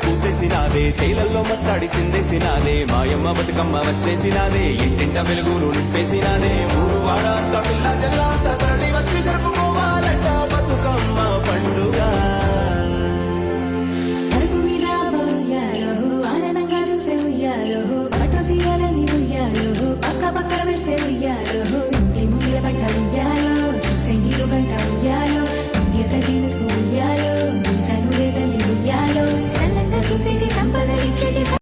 కూతేసినాదే శైలల్లో మత్తాడి సిందేసినాదే మాయమ్మ బతుకమ్మ వచ్చేసినాదే ఇంటింట వెలుగులు నింపేసినాదే ఊరు వాడ అంత పిల్ల జల్లా అంత తరలి వచ్చి జరుపుకోవాలంట బతుకమ్మ పండుగ ఆనందంగా చూసే ఉయ్యాలో పట్టు సీయాలని ఉయ్యాలో పక్క పక్కన వెళ్సే ఉయ్యాలో ఇంటి ముంగిల పట్ట ఉయ్యాలో చూసే నీరు గంట ఉయ్యాలో ఇంటి ప్రతిని ఉయ్యాలో సనులే తల్లి ఉయ్యాలో సల్లంగా చూసేది సంపదలిచ్చి